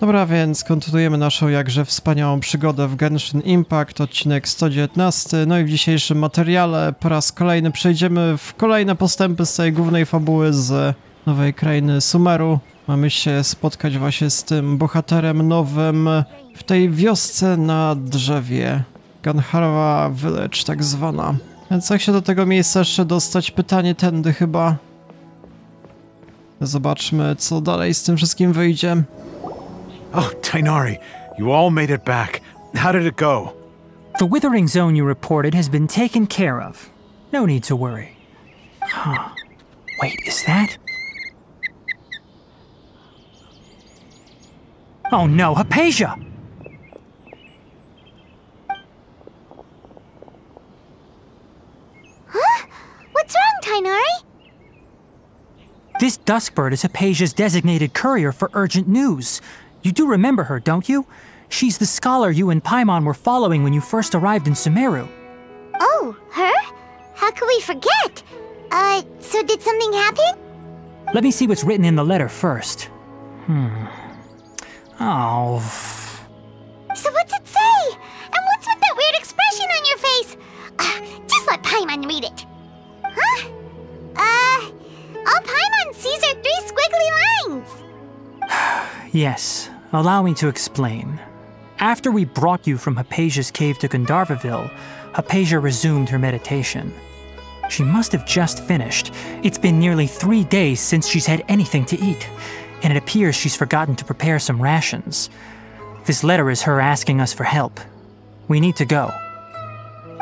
Dobra, więc kontynuujemy naszą jakże wspaniałą przygodę w Genshin Impact, odcinek 119. No i w dzisiejszym materiale po raz kolejny przejdziemy w kolejne postępy z tej głównej fabuły z nowej krainy Sumeru. Mamy się spotkać właśnie z tym bohaterem nowym w tej wiosce na drzewie. Ganharwa Village tak zwana. Więc jak się do tego miejsca jeszcze dostać? Pytanie tędy chyba. Zobaczmy, co dalej z tym wszystkim wyjdzie. Oh, Tighnarim, you all made it back. How did it go? The withering zone you reported has been taken care of. No need to worry. Huh. Wait, is that? Oh no, Haypasia! Huh? What's wrong, Tighnarim? This Duskbird is Haypasia's designated courier for urgent news. You do remember her, don't you? She's the scholar you and Paimon were following when you first arrived in Sumeru. Oh, her? How could we forget? So did something happen? Let me see what's written in the letter first. Oh. So what's it say? And what's with that weird expression on your face? Just let Paimon read it. Huh? All Paimon sees are 3 squiggly lines. Yes, allow me to explain. After we brought you from Haypasia's cave to Gandharvaville, Haypasia resumed her meditation. She must have just finished. It's been nearly 3 days since she's had anything to eat, and it appears she's forgotten to prepare some rations. This letter is her asking us for help. We need to go.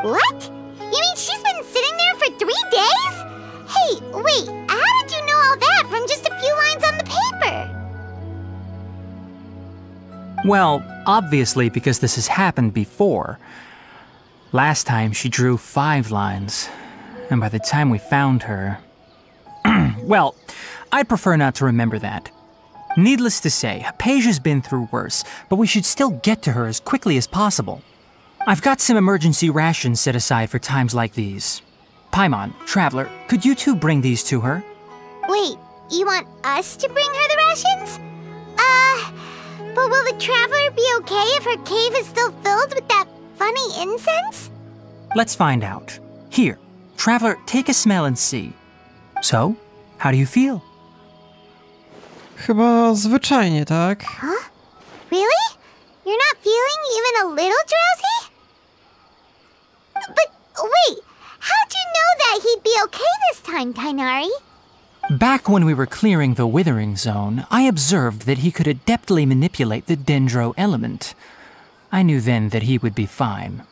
What? You mean she's been sitting there for 3 days? Hey, wait, how did you know all that from just a few lines on the paper? Well, obviously because this has happened before. Last time she drew 5 lines, and by the time we found her... Well, I'd prefer not to remember that. Needless to say, Haypasia's been through worse, but we should still get to her as quickly as possible. I've got some emergency rations set aside for times like these. Paimon, Traveler, could you two bring these to her? Wait, you want us to bring her the rations? But will the Traveler be okay if her cave is still filled with that funny incense? Let's find out. Here, Traveler, take a smell and see. So, how do you feel? Chyba zwyczajnie, tak? Huh? Really? You're not feeling even a little drowsy? But wait, how'd you know that he'd be okay this time, Tighnarim? Back when we were clearing the withering zone, I observed that he could adeptly manipulate the dendro element. I knew then that he would be fine.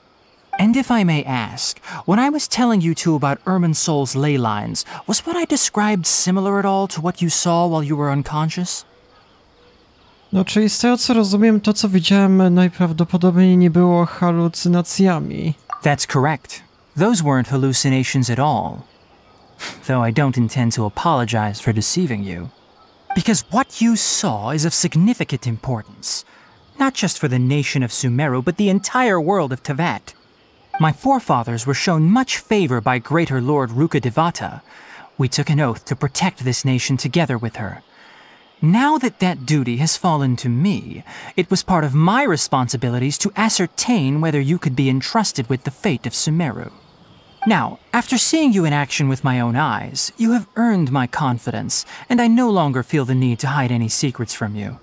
And if I may ask, when I was telling you two about Irminsul's ley lines, was what I described similar at all to what you saw while you were unconscious? No, czyli z tego co rozumiem, to co widziałem najprawdopodobniej nie było halucynacjami. That's correct. Those weren't hallucinations at all. Though I don't intend to apologize for deceiving you. Because what you saw is of significant importance. Not just for the nation of Sumeru, but the entire world of Teyvat. My forefathers were shown much favor by Greater Lord Rukkhadevata. We took an oath to protect this nation together with her. Now that that duty has fallen to me, it was part of my responsibilities to ascertain whether you could be entrusted with the fate of Sumeru. Now, after seeing you in action with my own eyes, you have earned my confidence, and I no longer feel the need to hide any secrets from you.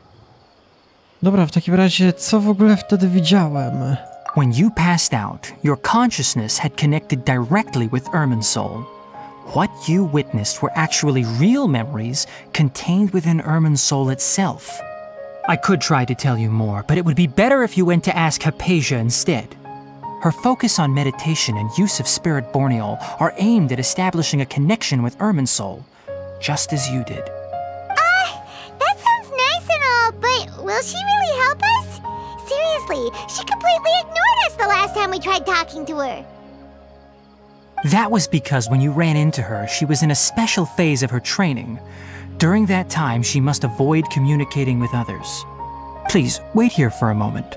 Dobra, w takim razie, co w ogóle wtedy widziałem? When you passed out, your consciousness had connected directly with Irminsul. What you witnessed were actually real memories contained within Irminsul itself. I could try to tell you more, but it would be better if you went to ask Haypasia instead. Her focus on meditation and use of Spirit Borneol are aimed at establishing a connection with Irminsul, just as you did. That sounds nice and all, but will she really help us? Seriously, she completely ignored us the last time we tried talking to her. That was because when you ran into her, she was in a special phase of her training. During that time, she must avoid communicating with others. Please, wait here for a moment.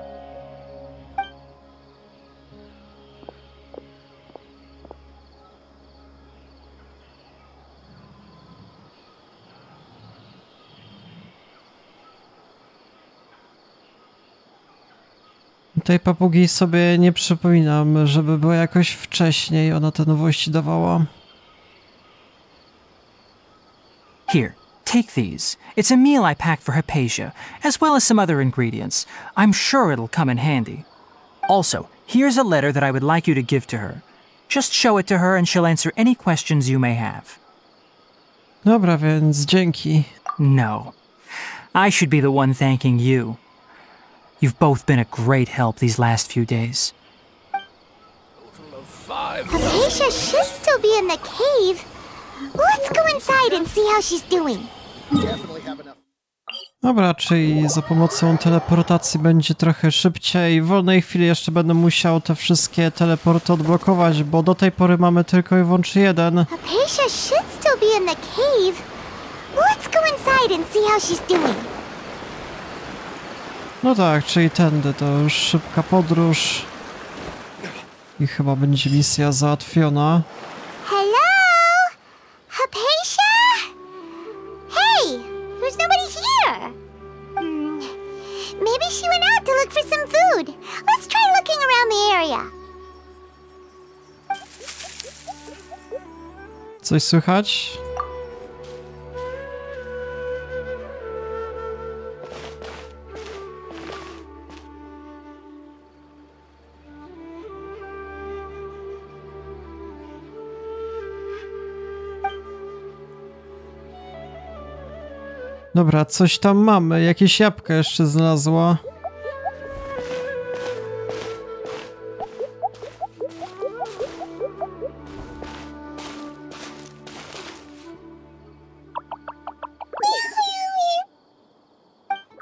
Tej papugi sobie nie przypominam, żeby była jakoś wcześniej ona te nowości dawała. Here, take these. It's a meal I packed for Haypasia, as well as some other ingredients. I'm sure it'll come in handy. Also, here's a letter that I would like you to give to her. Just show it to her and she'll answer any questions you may have. Dobra, więc dzięki. No. I should be the one thanking you. You've both been a great help these last few days. Haypasia should still be in the cave. Let's go inside and see how she's doing. Dobra, czyli za pomocą teleportacji będzie trochę szybciej. W wolnej chwili jeszcze będę musiał te wszystkie teleporty odblokować, bo do tej pory mamy tylko i wyłącznie jeden. Haypasia should still be in the cave. Let's go inside and see how she's doing. No tak, czyli tędy to już szybka podróż. I chyba będzie misja załatwiona. Hello? Haypasia? Hey, there's nobody here. Maybe she went out to look for some food. Let's try looking around the area. Coś słychać? Dobra, coś tam mamy. Jakieś jabłka jeszcze znalazła.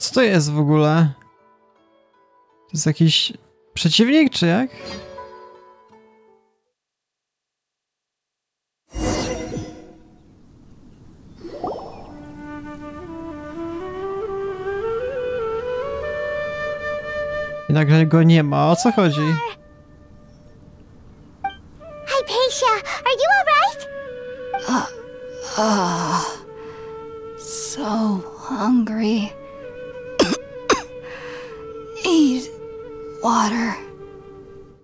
Co to jest w ogóle? To jest jakiś przeciwnik, czy jak? I nagle go nie ma. O co chodzi? Haypasia, are you alright? So hungry. Need water.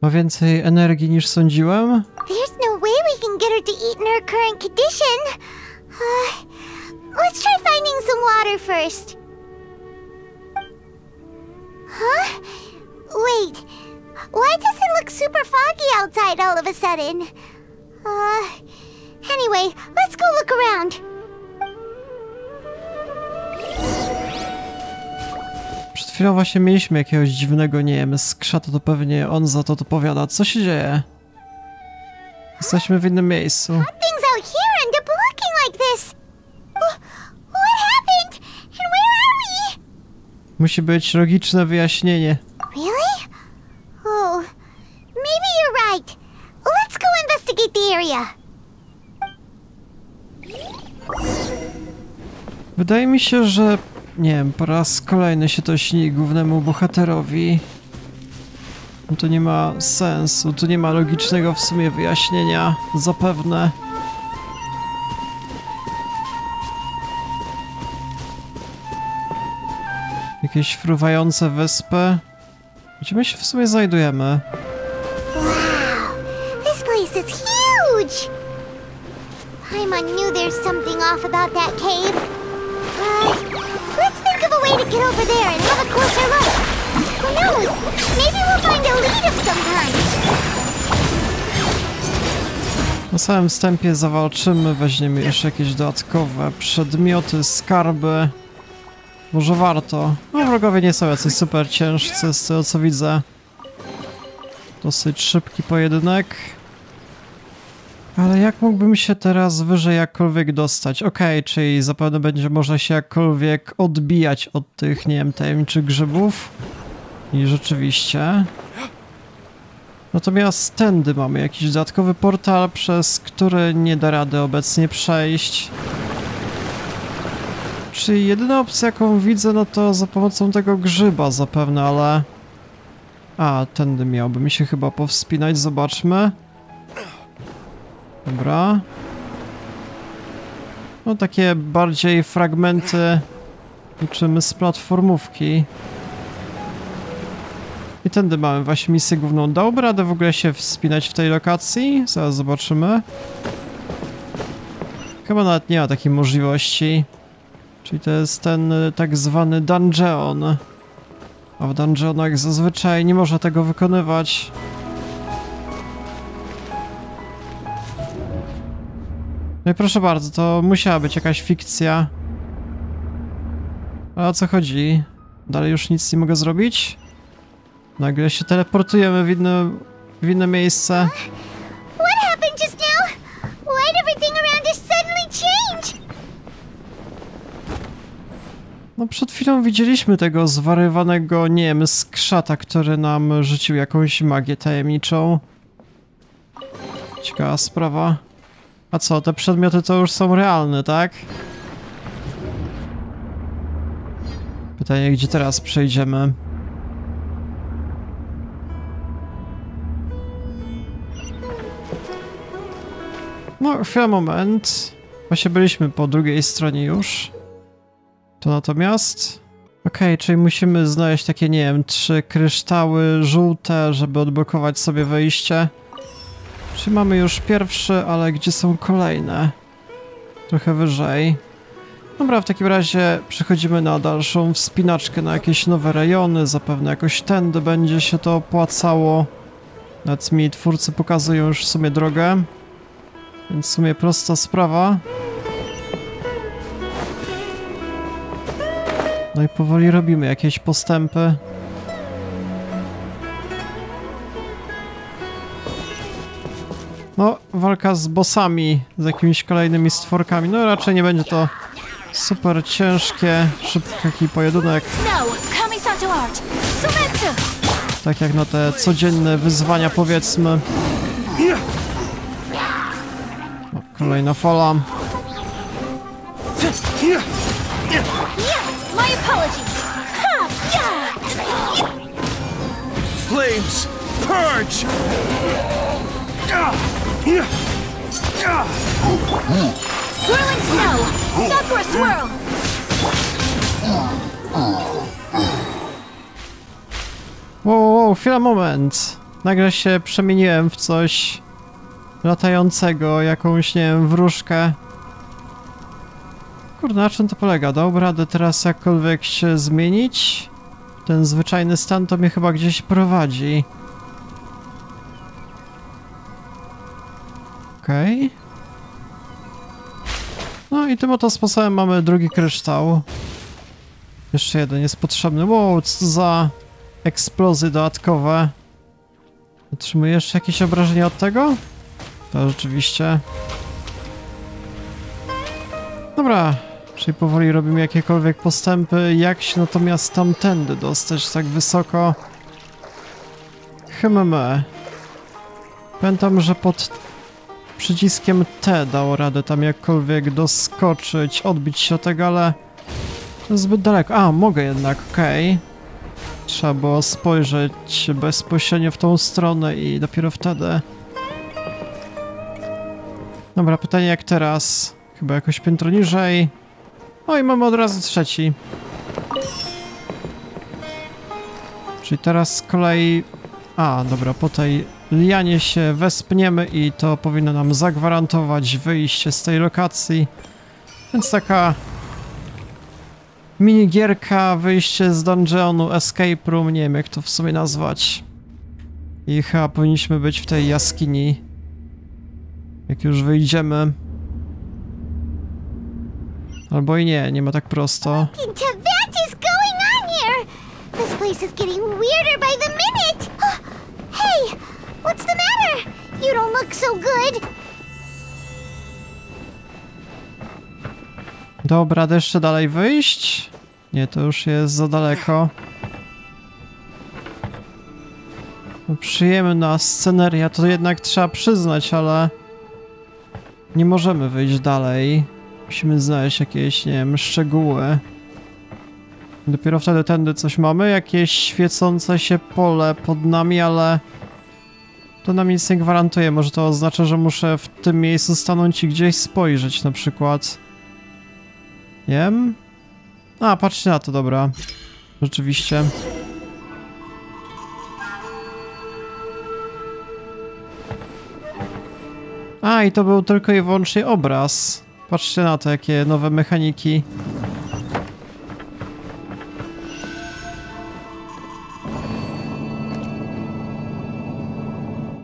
Ma więcej energii niż sądziłem? There's no way we can get her to eat in her current condition. Let's try finding some water first. Huh? Wait, why does it look super foggy outside all of a sudden? Anyway, let's go look around. Przed chwilą właśnie mieliśmy jakiegoś dziwnego, nie wiem, skrzata, to pewnie on za to odpowiada. Co się dzieje? Jesteśmy w innym miejscu. Things out here end up looking like this. What happened? And where are we? Musi być logiczne wyjaśnienie. Really? Oh, maybe you're right. Let's go investigate the area. Wydaje mi się, że nie wiem, po raz kolejny się to śni głównemu bohaterowi. To nie ma sensu, tu nie ma logicznego w sumie wyjaśnienia, zapewne. Jakieś fruwające wyspy. Gdzie my się w sumie znajdujemy? Wow, this place is huge! Paimon knew there's something off about that cave. Let's think of a way to get over there and have a closer look. Who knows? Maybe we'll find a lead of some kind. Na samym wstępie zawalczymy, weźmiemy jeszcze jakieś dodatkowe przedmioty, skarby. Może warto. No, wrogowie nie są jacyś super ciężcy, z tego co widzę. Dosyć szybki pojedynek. Ale jak mógłbym się teraz wyżej jakkolwiek dostać? Okej, czyli zapewne będzie można się jakkolwiek odbijać od tych, nie wiem, tajemniczych grzybów. I rzeczywiście. Natomiast tędy mamy jakiś dodatkowy portal, przez który nie da rady obecnie przejść. Czyli jedyna opcja, jaką widzę, no to za pomocą tego grzyba zapewne, ale... A, tędy miałbym się chyba powspinać, zobaczmy. Dobra. No takie bardziej fragmenty niczym z platformówki. I tędy mamy właśnie misję główną. Dałby radę w ogóle się wspinać w tej lokacji? Zaraz zobaczymy. Chyba nawet nie ma takiej możliwości. Czyli to jest ten tak zwany dungeon. A w dungeonach zazwyczaj nie można tego wykonywać. No i proszę bardzo, to musiała być jakaś fikcja. A o co chodzi? Dalej już nic nie mogę zrobić? Nagle się teleportujemy w inne miejsce. What happened just now? Why'd everything around us suddenly change? No przed chwilą widzieliśmy tego zwariowanego, nie wiem, skrzata, który nam rzucił jakąś magię tajemniczą. Ciekawa sprawa. A co, te przedmioty to już są realne, tak? Pytanie, gdzie teraz przejdziemy? No, chwila, moment. Właśnie byliśmy po drugiej stronie już. To natomiast... Okej, czyli musimy znaleźć takie, nie wiem, 3 kryształy żółte, żeby odblokować sobie wejście. Czyli mamy już pierwszy, ale gdzie są kolejne? Trochę wyżej. Dobra, w takim razie przechodzimy na dalszą wspinaczkę, na jakieś nowe rejony. Zapewne jakoś tędy będzie się to opłacało. Nawet mi twórcy pokazują już w sumie drogę. Więc w sumie prosta sprawa. No i powoli robimy jakieś postępy. No, walka z bossami, z jakimiś kolejnymi stworkami. No raczej nie będzie to super ciężkie, szybki pojedynek. Tak jak na te codzienne wyzwania, powiedzmy. O, kolejna fala. Flames! Purge! Whirling snow! Sakura swirl! Wow, chwila, moment. Nagle się przemieniłem w coś latającego, jakąś, nie wiem, wróżkę. Kurde, na czym to polega? Dałby radę teraz jakkolwiek się zmienić? Ten zwyczajny stan to mnie chyba gdzieś prowadzi. Okej. No i tym oto sposobem mamy drugi kryształ. Jeszcze jeden jest potrzebny. Wow, co za eksplozje dodatkowe. Otrzymuję jeszcze jakieś obrażenia od tego? To rzeczywiście. Dobra, czyli powoli robimy jakiekolwiek postępy. Jak się natomiast tamtędy dostać tak wysoko? Pamiętam, że pod przyciskiem T dało radę tam jakkolwiek doskoczyć, odbić się od tego, ale to jest zbyt daleko. A, mogę jednak, okej. Trzeba było spojrzeć bezpośrednio w tą stronę i dopiero wtedy. Dobra, pytanie jak teraz? Chyba jakoś piętro niżej. O i mamy od razu trzeci. Czyli teraz z kolei... A, dobra, po tej lianie się wespniemy i to powinno nam zagwarantować wyjście z tej lokacji. Więc taka minigierka, wyjście z dungeonu, escape room, nie wiem jak to w sumie nazwać. I chyba powinniśmy być w tej jaskini. Jak już wyjdziemy. Albo i nie, nie ma tak prosto. What is going on here? This place is getting weirder by the minute. Hey, what's the matter? You don't look so good. Dobra, jeszcze dalej wyjść? Nie, to już jest za daleko. No, przyjemna sceneria, to jednak trzeba przyznać, ale... Nie możemy wyjść dalej. Musimy znaleźć jakieś, nie wiem, szczegóły. Dopiero wtedy tędy coś mamy, jakieś świecące się pole pod nami, ale... To nam nic nie gwarantuje, może to oznacza, że muszę w tym miejscu stanąć i gdzieś spojrzeć na przykład. Nie wiem? A, patrzcie na to, dobra. Rzeczywiście. A, i to był tylko i wyłącznie obraz. Patrzcie na to, jakie nowe mechaniki.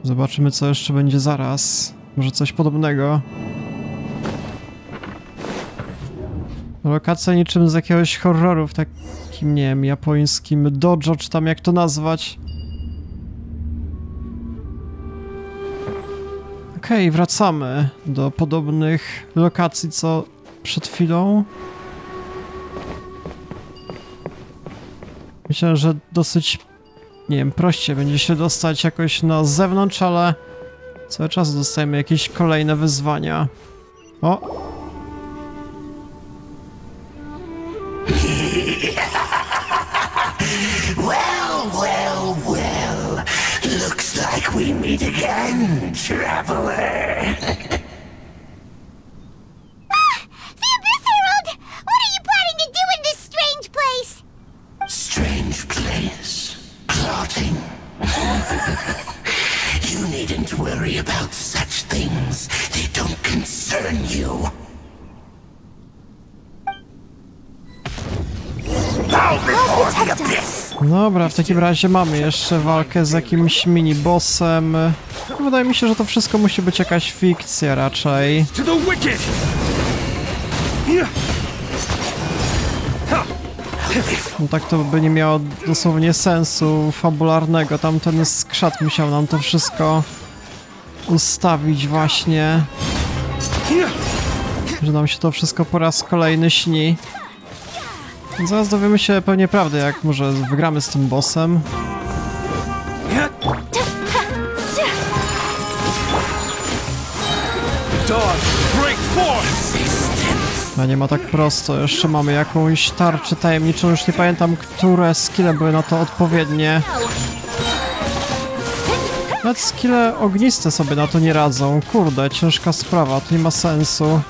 Zobaczymy, co jeszcze będzie zaraz. Może coś podobnego. Lokacja niczym z jakiegoś horroru w takim, nie wiem, japońskim dojo, czy tam jak to nazwać. Okej, wracamy do podobnych lokacji, co przed chwilą. Myślę, że dosyć, nie wiem, prościej będzie się dostać jakoś na zewnątrz, ale cały czas dostajemy jakieś kolejne wyzwania. O! Well, looks like we meet again, traveler. The Abyss Herald! What are you planning to do in this strange place? Strange place. Plotting. You needn't worry about such things. They don't concern you. Bow before the abyss! Dobra, w takim razie mamy jeszcze walkę z jakimś mini-bossem. Wydaje mi się, że to wszystko musi być jakaś fikcja raczej. No tak to by nie miało dosłownie sensu fabularnego. Tamten skrzat musiał nam to wszystko ustawić właśnie. Że nam się to wszystko po raz kolejny śni. Zaraz dowiemy się pewnie prawdy, jak może wygramy z tym bossem. A nie ma tak prosto, jeszcze mamy jakąś tarczę tajemniczą, już nie pamiętam, które skille były na to odpowiednie. Nawet skille ogniste sobie na to nie radzą, kurde, ciężka sprawa, to nie ma sensu.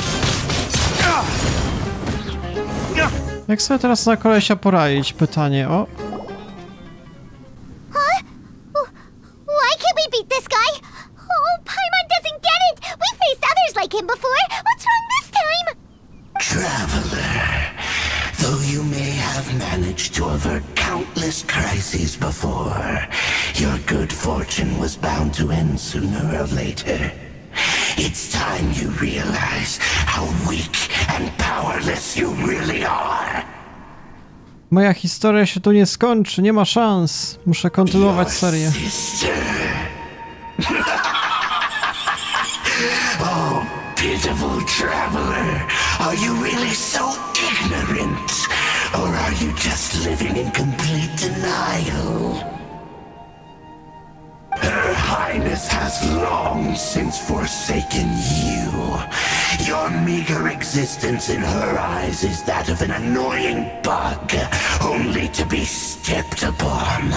Jak sobie teraz na kolesia poradzić? Pytanie, o. Huh? Why can't we beat this guy? Oh, Paimon doesn't get it! We faced others like him before! What's wrong this time? Traveler, though you may have managed to avert countless crises before, your good fortune was bound to end sooner or later. It's time you realize how weak and powerless you really are. Moja historia się tu nie skończy, nie ma szans. Muszę kontynuować serię. Oh, pitiful traveler. Are you really so ignorant? Or are you just living in complete denial? Her Highness has long since forsaken you. Your meager existence in her eyes is that of an annoying bug, only to be stepped upon.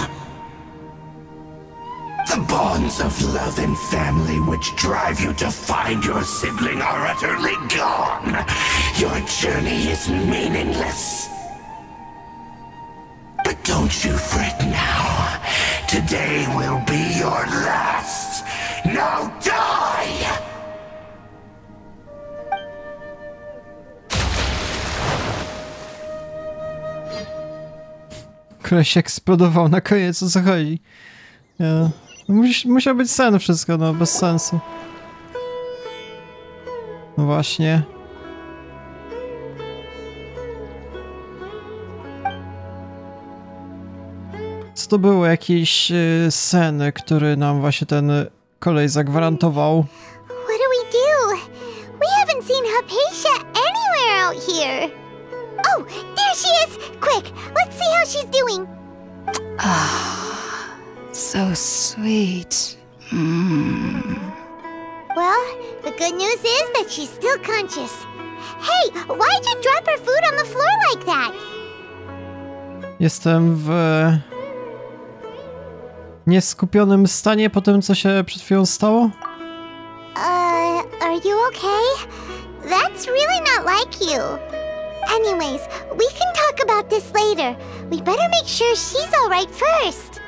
The bonds of love and family which drive you to find your sibling are utterly gone. Your journey is meaningless. But don't you fret now. Today will be your last. Now die! Koleś eksplodował na koniec, o co chodzi? Musiał być sen wszystko, no bez sensu. No właśnie. Co to było? Jakiś sen, który nam właśnie ten kolej zagwarantował. What do we do? We haven't seen Haypasia anywhere out here. Oh, there she is! Quick, let's see how she's doing. So sweet. Well, the good news is that she's still conscious. Hey, why'd you drop her food on the floor like that? Jestem w nieskupionym stanie po tym, co się przed chwilą stało. Are you okay? That's really not like you. Anyways, we can talk about this later. We better make sure she's alright first.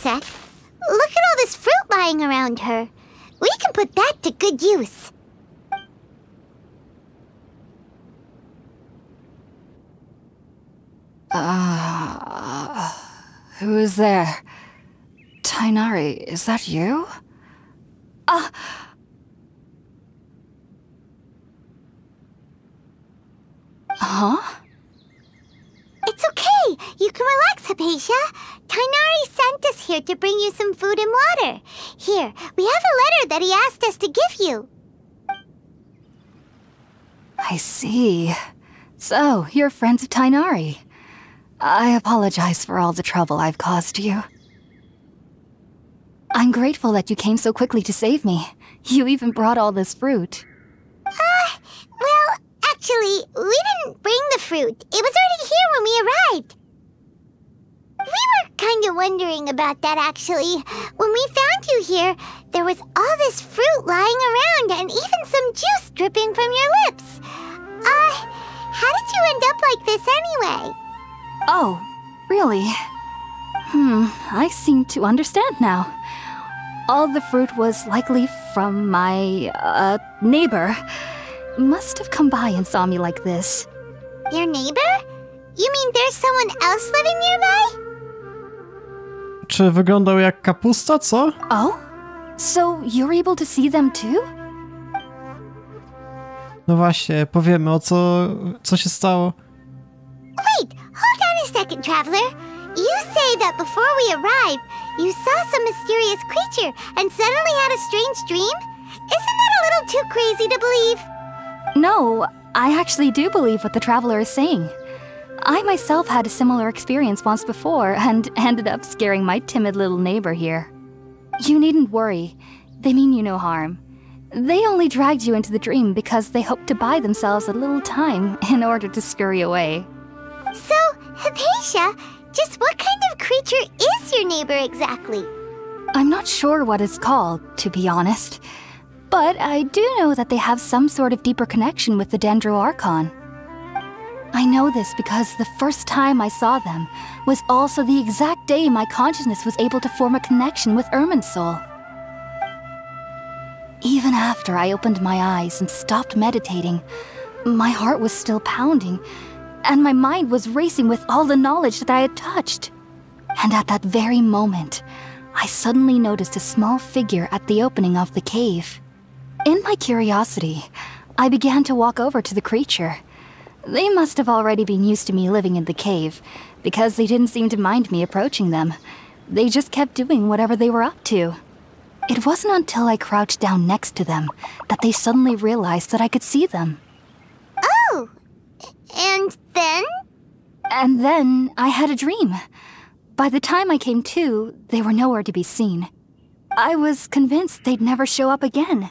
sec. Look at all this fruit lying around her. We can put that to good use. Who is there? Tighnarim, is that you? Huh? It's okay. You can relax, Haypasia. Tighnarim sent us here to bring you some food and water. Here, we have a letter that he asked us to give you. I see. So, you're friends of Tighnarim. I apologize for all the trouble I've caused you. I'm grateful that you came so quickly to save me. You even brought all this fruit. Well, actually, we didn't bring the fruit. It was already here when we arrived. We were kind of wondering about that, actually. When we found you here, there was all this fruit lying around and even some juice dripping from your lips. How did you end up like this anyway? Oh, really? I seem to understand now. All the fruit was likely from my, neighbor. Must have come by and saw me like this. Your neighbor? You mean there's someone else living nearby? Czy wyglądał jak kapusta, co? Oh? So you're able to see them too? No właśnie, powiemy co się stało. Wait, hold on a second, traveler. You say that before we arrived, you saw some mysterious creature and suddenly had a strange dream? Isn't that a little too crazy to believe? No, I actually do believe what the traveler is saying. I myself had a similar experience once before and ended up scaring my timid little neighbor here. You needn't worry. They mean you no harm. They only dragged you into the dream because they hoped to buy themselves a little time in order to scurry away. So, Haypasia, just what kind of creature is your neighbor exactly? I'm not sure what it's called, to be honest. But I do know that they have some sort of deeper connection with the Dendroarchon. I know this because the first time I saw them was also the exact day my consciousness was able to form a connection with Irminsul. Even after I opened my eyes and stopped meditating, my heart was still pounding, and my mind was racing with all the knowledge that I had touched. And at that very moment, I suddenly noticed a small figure at the opening of the cave. In my curiosity, I began to walk over to the creature. They must have already been used to me living in the cave, because they didn't seem to mind me approaching them. They just kept doing whatever they were up to. It wasn't until I crouched down next to them that they suddenly realized that I could see them. Oh! And then? And then I had a dream. By the time I came to, they were nowhere to be seen. I was convinced they'd never show up again.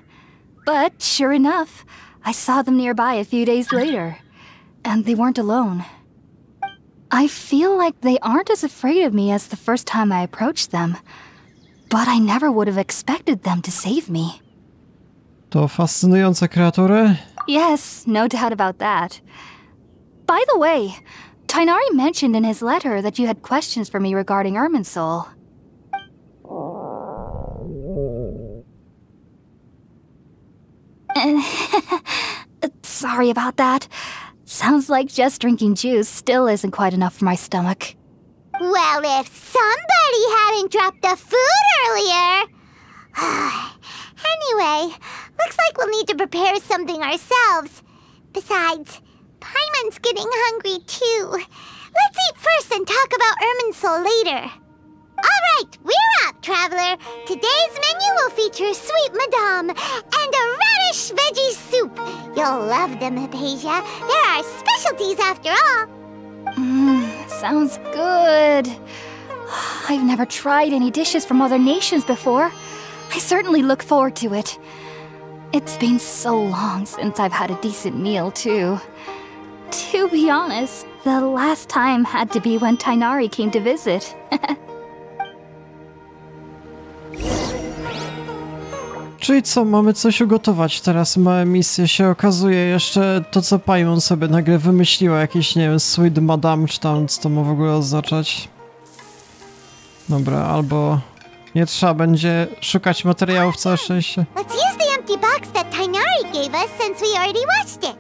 But sure enough, I saw them nearby a few days later. And they weren't alone. I feel like they aren't as afraid of me as the first time I approached them. But I never would have expected them to save me. To fascynujące kreatury? Yes, no doubt about that. By the way, Tighnarim mentioned in his letter that you had questions for me regarding Irminsul. Sorry about that. Sounds like just drinking juice still isn't quite enough for my stomach. Well, if somebody hadn't dropped the food earlier... Anyway, looks like we'll need to prepare something ourselves. Besides, Paimon's getting hungry too. Let's eat first and talk about Irminsul later. Alright, we're up, traveler. Today's menu will feature sweet madame and a radish veggie soup. You'll love them, Haypasia. They're our specialties after all. Sounds good. I've never tried any dishes from other nations before. I certainly look forward to it. It's been so long since I've had a decent meal, too. To be honest, the last time had to be when Tighnarim came to visit. Czyli co, mamy coś ugotować teraz, małe misje się okazuje, jeszcze to co Paimon sobie nagle wymyśliła, jakieś, nie wiem, sweet madame, czy tam, co to ma w ogóle oznaczać. Dobra, albo nie trzeba będzie szukać materiałów całe szczęście. Let's use the empty box that Tighnarim gave us since we already watched it.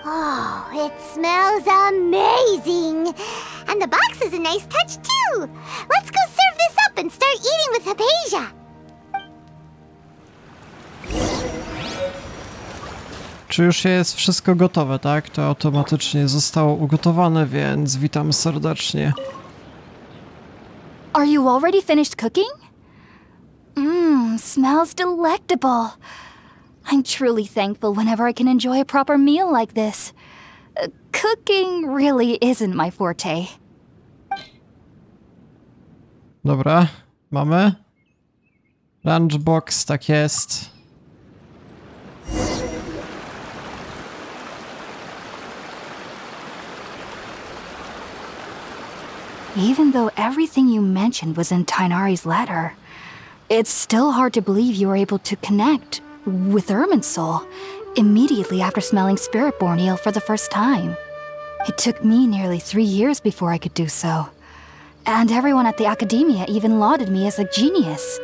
Oh, it smells amazing! And the box is a nice touch too! Let's go serve this up and start eating with Haypasia! Czy już jest wszystko gotowe, tak? To automatycznie zostało ugotowane, więc witam serdecznie. Are you already finished cooking? Smells delectable. I'm truly thankful whenever I can enjoy a proper meal like this. Cooking really isn't my forte. Dobra, mamy. Lunchbox, tak jest. Even though everything you mentioned was in Tighnarim's letter, it's still hard to believe you were able to connect with Irminsul immediately after smelling Spiritborn eel for the first time. It took me nearly 3 years before I could do so. And everyone at the academia even lauded me as a genius.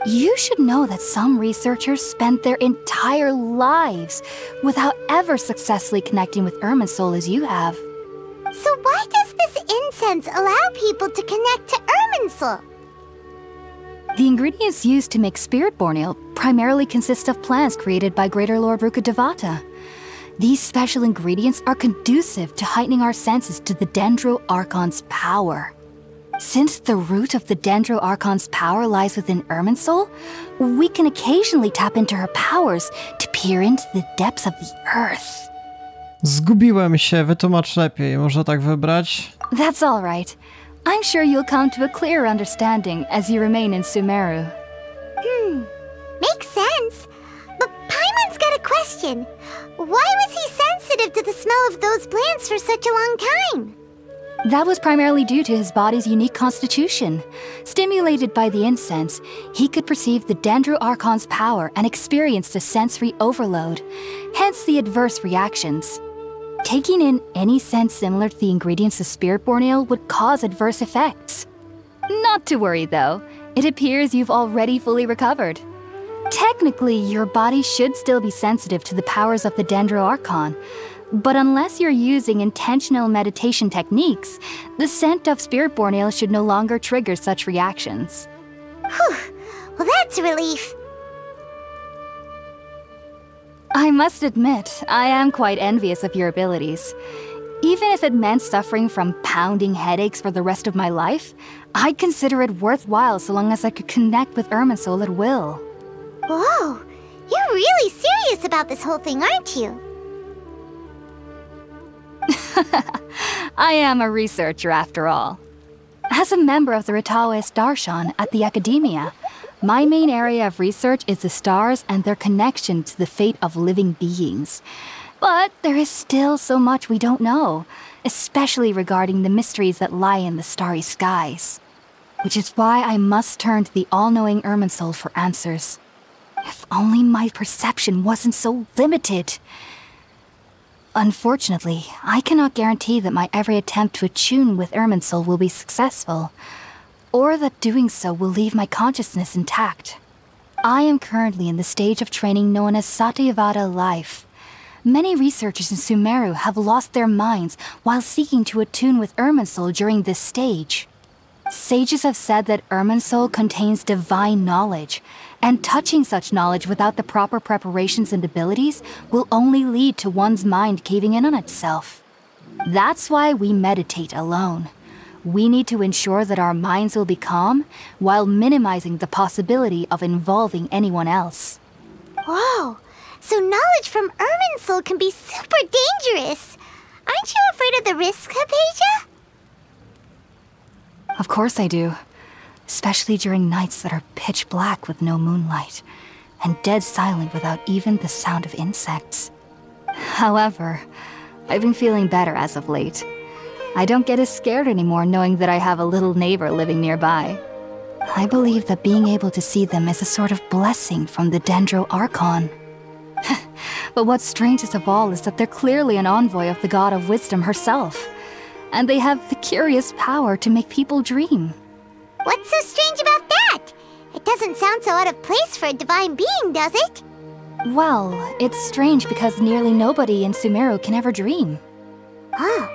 You should know that some researchers spent their entire lives without ever successfully connecting with Irminsul as you have. So why does this incense allow people to connect to Irminsul? The ingredients used to make Spiritborn eel primarily consist of plants created by Greater Lord Rukkhadevata. These special ingredients are conducive to heightening our senses to the Dendro Archon's power. Since the root of the Dendro Archon's power lies within Irminsul, we can occasionally tap into her powers to peer into the depths of the earth. Zgubiłem się, wytłumacz lepiej, może tak wybrać? That's all right. I'm sure you'll come to a clearer understanding as you remain in Sumeru. Makes sense. But Paimon's got a question. Why was he sensitive to the smell of those plants for such a long time? That was primarily due to his body's unique constitution. Stimulated by the incense, he could perceive the Dendro Archon's power and experienced a sensory overload, hence the adverse reactions. Taking in any scent similar to the ingredients of Spiritborn eel would cause adverse effects. Not to worry though, it appears you've already fully recovered. Technically, your body should still be sensitive to the powers of the Dendro Archon, but unless you're using intentional meditation techniques, the scent of Spiritborn eel should no longer trigger such reactions. Whew. Well, that's a relief. I must admit, I am quite envious of your abilities. Even if it meant suffering from pounding headaches for the rest of my life, I'd consider it worthwhile so long as I could connect with Irminsul at will. Whoa, you're really serious about this whole thing, aren't you? I am a researcher after all. As a member of the Ritaoist Darshan at the Academia, my main area of research is the stars and their connection to the fate of living beings. But there is still so much we don't know, especially regarding the mysteries that lie in the starry skies. Which is why I must turn to the all-knowing Irminsul for answers. If only my perception wasn't so limited. Unfortunately, I cannot guarantee that my every attempt to attune with Irminsul will be successful, or that doing so will leave my consciousness intact. I am currently in the stage of training known as Satyavada life. Many researchers in Sumeru have lost their minds while seeking to attune with Irminsul during this stage. Sages have said that Irminsul contains divine knowledge, and touching such knowledge without the proper preparations and abilities will only lead to one's mind caving in on itself. That's why we meditate alone. We need to ensure that our minds will be calm while minimizing the possibility of involving anyone else. Whoa, so knowledge from Irminsul can be super dangerous. Aren't you afraid of the risks, Haypasia? Of course I do. Especially during nights that are pitch black with no moonlight, and dead silent without even the sound of insects. However, I've been feeling better as of late. I don't get as scared anymore knowing that I have a little neighbor living nearby. I believe that being able to see them is a sort of blessing from the Dendro Archon. But what's strangest of all is that they're clearly an envoy of the God of Wisdom herself, and they have the curious power to make people dream. What's so strange about that? It doesn't sound so out of place for a divine being, does it? Well, it's strange because nearly nobody in Sumeru can ever dream. Oh,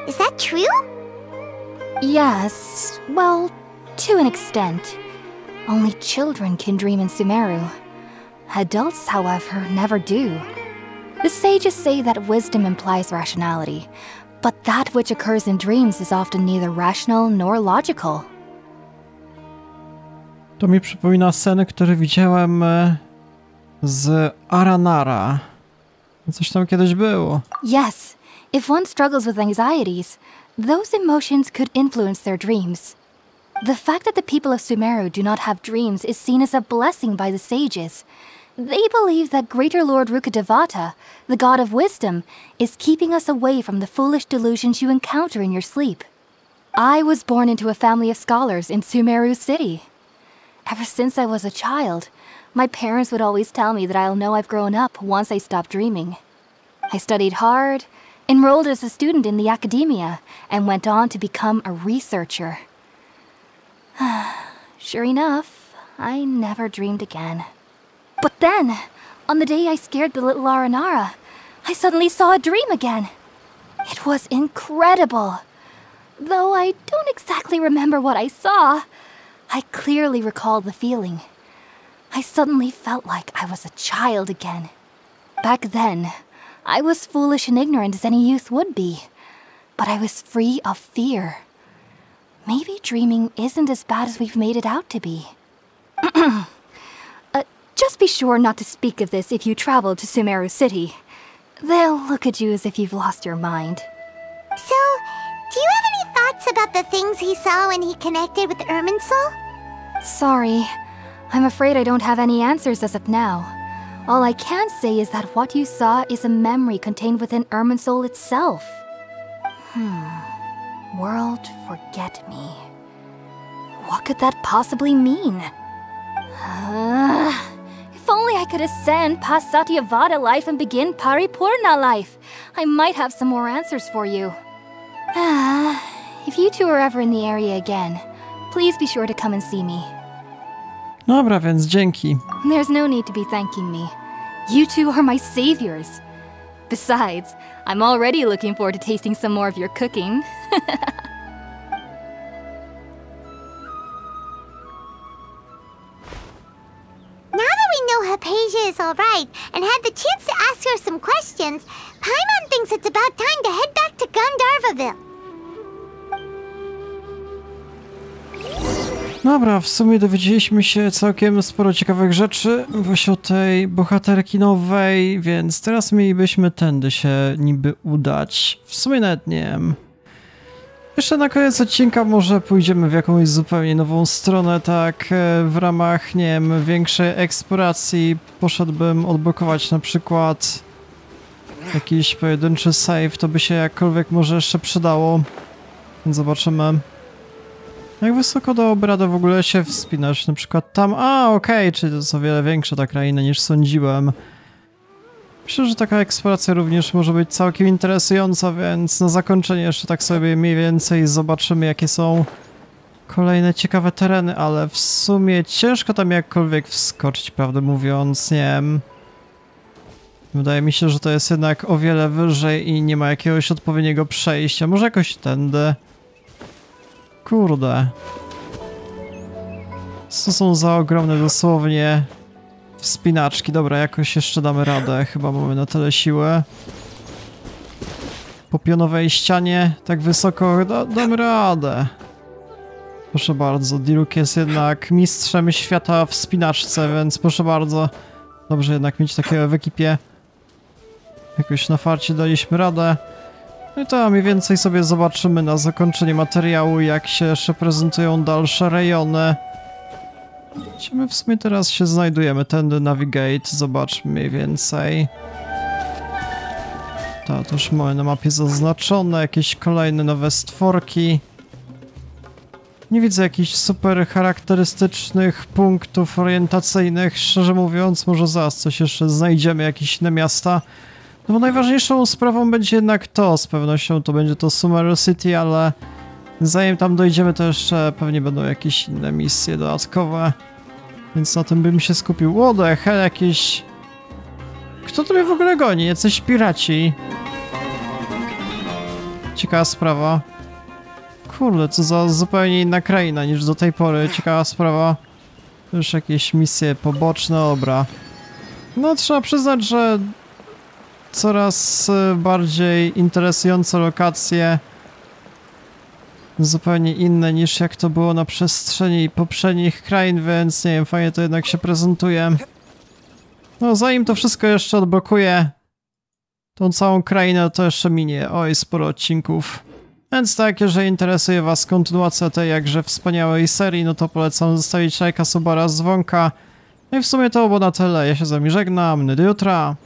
is that true? Yes, well, to an extent. Only children can dream in Sumeru. Adults, however, never do. The sages say that wisdom implies rationality, but that which occurs in dreams is often neither rational nor logical. To mi przypomina sceny, które widziałem z Aranara. Coś tam kiedyś było. Yes, if one struggles with anxieties, those emotions could influence their dreams. The fact that the people of Sumeru do not have dreams is seen as a blessing by the sages. They believe that Greater Lord Rukkhadevata, the god of wisdom, is keeping us away from the foolish delusions you encounter in your sleep. I was born into a family of scholars in Sumeru City. Ever since I was a child, my parents would always tell me that I'll know I've grown up once I stop dreaming. I studied hard, enrolled as a student in the academia, and went on to become a researcher. Sure enough, I never dreamed again. But then, on the day I scared the little Aranara, I suddenly saw a dream again. It was incredible. Though I don't exactly remember what I saw, I clearly recall the feeling. I suddenly felt like I was a child again. Back then, I was foolish and ignorant as any youth would be, but I was free of fear. Maybe dreaming isn't as bad as we've made it out to be. Just be sure not to speak of this if you travel to Sumeru City. They'll look at you as if you've lost your mind. So, do you have any thoughts about the things he saw when he connected with Irminsul? Sorry. I'm afraid I don't have any answers as of now. All I can say is that what you saw is a memory contained within Irminsul itself. World forget me. What could that possibly mean? If only I could ascend past Satyavada life and begin Paripurna life, I might have some more answers for you. If you two are ever in the area again, please be sure to come and see me. Dobra, więc dzięki. There's no need to be thanking me. You two are my saviors. Besides, I'm already looking forward to tasting some more of your cooking. Now that we know Hypatia is alright and had the chance to ask her some questions, Paimon thinks it's about time to head back to Gandharvaville. Dobra, w sumie dowiedzieliśmy się całkiem sporo ciekawych rzeczy właśnie o tej bohaterki nowej, więc teraz mielibyśmy tędy się niby udać. W sumie nawet nie wiem. Jeszcze na koniec odcinka może pójdziemy w jakąś zupełnie nową stronę, tak w ramach, nie wiem, większej eksploracji poszedłbym odblokować na przykład jakiś pojedynczy save, to by się jakkolwiek może jeszcze przydało. Więc zobaczymy. Jak wysoko do obrady w ogóle się wspinać? Na przykład tam... okej, czyli to jest o wiele większa ta kraina niż sądziłem. Myślę, że taka eksploracja również może być całkiem interesująca, więc na zakończenie jeszcze tak sobie mniej więcej zobaczymy, jakie są kolejne ciekawe tereny, ale w sumie ciężko tam jakkolwiek wskoczyć, prawdę mówiąc, nie wiem. Wydaje mi się, że to jest jednak o wiele wyżej i nie ma jakiegoś odpowiedniego przejścia. Może jakoś tędy... Kurde. Co są za ogromne dosłownie wspinaczki. Dobra, jakoś jeszcze damy radę. Chyba mamy na tyle siły. Po pionowej ścianie tak wysoko damy radę. Proszę bardzo, Diruk jest jednak mistrzem świata w wspinaczce, więc proszę bardzo. Dobrze jednak mieć takiego w ekipie. Jakoś na farcie daliśmy radę. No i to mniej więcej sobie zobaczymy na zakończenie materiału, jak się jeszcze prezentują dalsze rejony. Gdzie my w sumie teraz się znajdujemy? Tędy navigate, zobaczmy mniej więcej. To już mamy na mapie zaznaczone, jakieś kolejne nowe stworki. Nie widzę jakichś super charakterystycznych punktów orientacyjnych, szczerze mówiąc, może zaraz coś jeszcze znajdziemy, jakieś inne miasta. No bo najważniejszą sprawą będzie jednak to, z pewnością to będzie to Sumeru City, ale Zanim tam dojdziemy, to jeszcze pewnie będą jakieś inne misje dodatkowe. Więc na tym bym się skupił. What the hell, jakieś... Kto tu mnie w ogóle goni? Jacyś piraci. Ciekawa sprawa. Kurde, co za zupełnie inna kraina niż do tej pory. Ciekawa sprawa. Już jakieś misje poboczne, dobra. No trzeba przyznać, że coraz bardziej interesujące lokacje. Zupełnie inne niż jak to było na przestrzeni poprzednich krain, więc nie wiem, fajnie to jednak się prezentuje. No zanim to wszystko jeszcze odblokuję, tą całą krainę, to jeszcze minie, oj, sporo odcinków. Więc tak, jeżeli interesuje was kontynuacja tej jakże wspaniałej serii, no to polecam zostawić lajka, suba oraz dzwonka. No i w sumie to było na tyle, ja się z wami żegnam, do jutra.